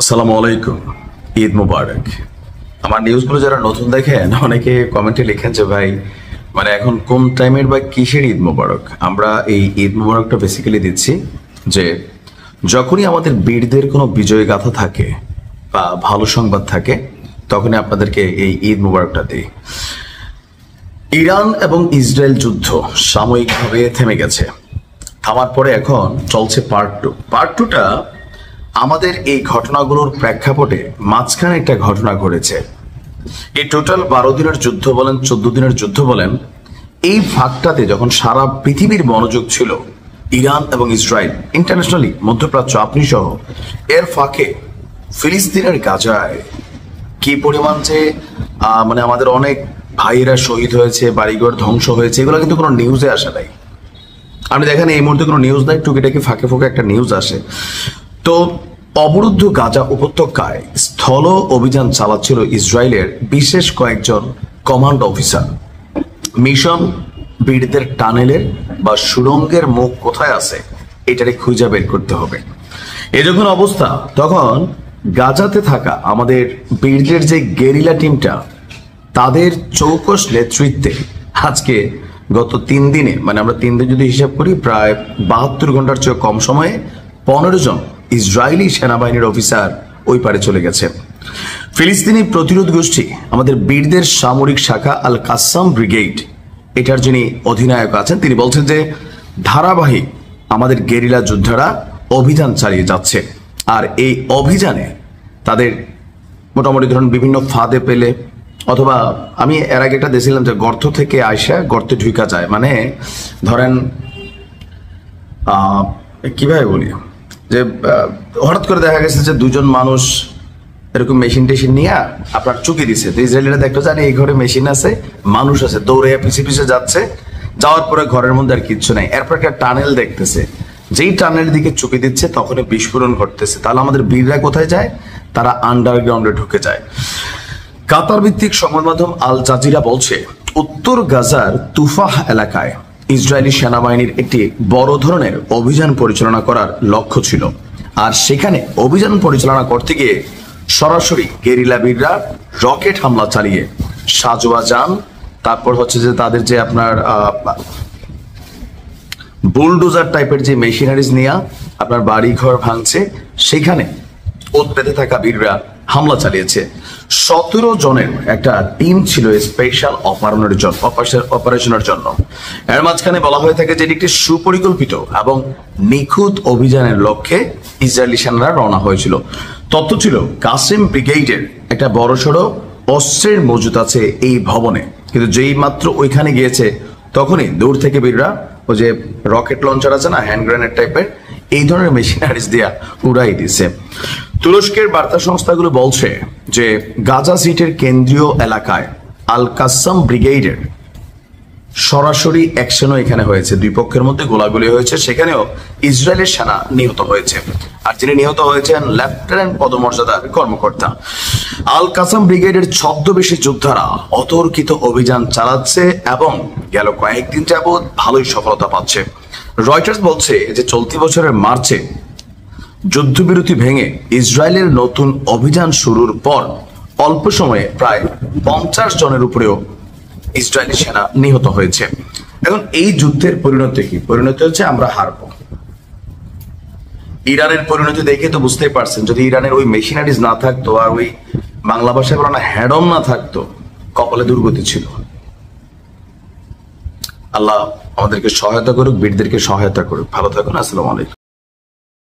আসসালামু আলাইকুম। ঈদ মুবারক। আমার নিউজগুলো যারা নতুন দেখেন অনেকে কমেন্টে লিখেন যে ভাই মানে এখন কোন টাইমের বা কিসের ঈদ মুবারক। আমরা এই ঈদ মুবারকটা বেসিক্যালি দিচ্ছি যে যখনই আমাদের বীরদের কোনো বিজয় গাথা থাকে বা ভালো সংবাদ থাকে তখনই আপনাদেরকে এই ঈদ মুবারকটা দিই। ইরান এবং ইসরায়েল যুদ্ধ সাময়িকভাবে থেমে গেছে, থামার পরে এখন চলছে পার্ট টুটা আমাদের এই ঘটনাগুলোর প্রেক্ষাপটে মাঝখানে একটা ঘটনা ঘটেছে। এই টোটাল 12 দিনের যুদ্ধ বলেন 14 দিনের যুদ্ধ বলেন, এই ভাগটাতে যখন সারা পৃথিবীর মনোযোগ ছিল ইরান এবং ইসরায়েল ইন্টারন্যাশনালি মধ্যপ্রাচ্য আপনি সহ, এর ফাঁকে ফিলিস্তিনের গাজায় কি পরিমাণ যে মানে আমাদের অনেক ভাইয়েরা শহীদ হয়েছে, বাড়িঘর ধ্বংস হয়েছে, এগুলো কিন্তু কোনো নিউজে আসে নাই। আপনি দেখেন এই মুহূর্তে কোনো নিউজ নাই, টুকিটাকি ফাঁকে ফাঁকে একটা নিউজ আসে। তো অবরুদ্ধ গাজা উপত্যকায় স্থল অভিযান চালাচ্ছিল ইসরায়েলের বিশেষ কয়েকজন কমান্ড অফিসার। মিশন বীরদের টানেলের বা সুড়ঙ্গের মুখ কোথায় আছে এটারে খুঁজে বের করতে হবে। এ যখন অবস্থা তখন গাজাতে থাকা আমাদের বীরদের যে গেরিলা টিমটা তাদের চৌকস নেতৃত্বে আজকে গত 3 দিনে মানে আমরা 3 দিন যদি হিসাব করি প্রায় 72 ঘন্টার চেয়ে কম সময়ে 15 জন ইসরায়েলি সেনাবাহিনীর অফিসার ওই পারে চলে গেছে। ফিলিস্তিনি প্রতিরোধ গোষ্ঠী আমাদের বীরদের সামরিক শাখা আল কাসাম ব্রিগেড, এটার যিনি অধিনায়ক আছেন তিনি বলছেন যে ধারাবাহিক আমাদের গেরিলা যোদ্ধারা অভিযান চালিয়ে যাচ্ছে। আর এই অভিযানে তাদের মোটামুটি ধরুন বিভিন্ন ফাঁদে পেলে, অথবা আমি এর আগে একটা দেখছিলাম যে গর্ত থেকে আয়সা গর্তে ঢুকা যায়, মানে ধরেন কিভাবে বলি যে হঠাৎ করে দেখা গেছে যে 2 জন মানুষ এরকম মেশিন টেশিন নিয়ে আপনার চুকি দিছে, তো ইসরায়েলিরা দেখতো জানি এই ঘরে মেশিন আছে, মানুষ আছে, দৌড়ে পিছিয়ে পিছিয়ে যাচ্ছে, যাওয়ার পরে ঘরের মধ্যে আর কিচ্ছু নাই, এরপর একটা টানেল দেখতেছে, যেই টানেলের দিকে চুকি দিচ্ছে তখনই বিস্ফোরণ ঘটতেছে। তাহলে আমাদের বীররা কোথায় যায়? তারা আন্ডারগ্রাউন্ডে ঢুকে যায়। কাতার ভিত্তিক সংবাদ মাধ্যম আল জাজিরা বলছে উত্তর গাজার তুফাহ এলাকায় ইসরায়েলি সেনাবাহিনীর একটি বড় ধরনের অভিযান পরিচালনা করার লক্ষ্য ছিল। আর সেখানে অভিযান পরিচালনা করতে গিয়ে সরাসরি গেরিলা বীররা রকেট হামলা চালিয়ে সাজোয়া যান, তারপর হচ্ছে যে তাদের যে আপনার বুলডোজার টাইপের যে মেশিনারিজ নিয়ে আপনার বাড়ি ঘর ভাঙছে, সেখানে ওত পেতে থাকা বীররা হামলা চালিয়েছে। 17 জনের একটা টিম ছিল স্পেশাল অপারেশনের জন্য। এর মাঝখানে বলা হয়ে থাকে যে এটি একটি সুপরিকল্পিত এবং নিখুঁত অভিযানের লক্ষ্যে ইসরায়েলি সেনারা রওনা হয়েছিল। তথ্য ছিল কাসেম ব্রিগেডের একটা বড়সড় অস্ত্রের মজুত আছে এই ভবনে, কিন্তু যেই মাত্র ওইখানে গিয়েছে তখনই দূর থেকে বীররা ওই যে রকেট লঞ্চার আছে না, হ্যান্ড গ্রেনেড টাইপের, এই ধরনের মেশিনারিজ দিয়া উড়াই দিছে। তুরস্কের বার্তা সংস্থাগুলো বলছে যে গাজা সিটির কেন্দ্রীয় এলাকায় আল কাসাম ব্রিগেডের সরাসরি অ্যাকশনও এখানে হয়েছে, 2 পক্ষের মধ্যে গোলাগুলি হয়েছে, সেখানেও ইসরায়েলের সেনা নিহত হয়েছে। আর যিনি নিহত হয়েছেন লেফটেন্যান্ট পদমর্যাদার কর্মকর্তা। আল কাসাম ব্রিগেডের ছদ্মবেশী যোদ্ধারা অতর্কিত অভিযান চালাচ্ছে এবং গেল কয়েকদিন যাবৎ ভালোই সফলতা পাচ্ছে। রয়টার্স বলছে যে চলতি বছরের মার্চে যুদ্ধবিরতি ভেঙে ইসরায়েলের নতুন অভিযান শুরুর পর অল্প সময়ে প্রায় 50 জনের উপরেও ইসরায়েলি সেনা নিহত হয়েছে। এখন এই যুদ্ধের পরিণতি কি? পরিণতি হচ্ছে আমরা হারবো। ইরানের পরিণতি দেখে তো বুঝতেই পারছেন, যদি ইরানের ওই মেশিনারিজ না থাকতো আর ওই বাংলা ভাষায় বলা না হ্যাডম না থাকতো, কপালে দুর্গতি ছিল। আল্লাহ আমাদেরকে সহায়তা করুক, বীরদেরকে সহায়তা করুক। ভালো থাকুন। আসসালামু আলাইকুম।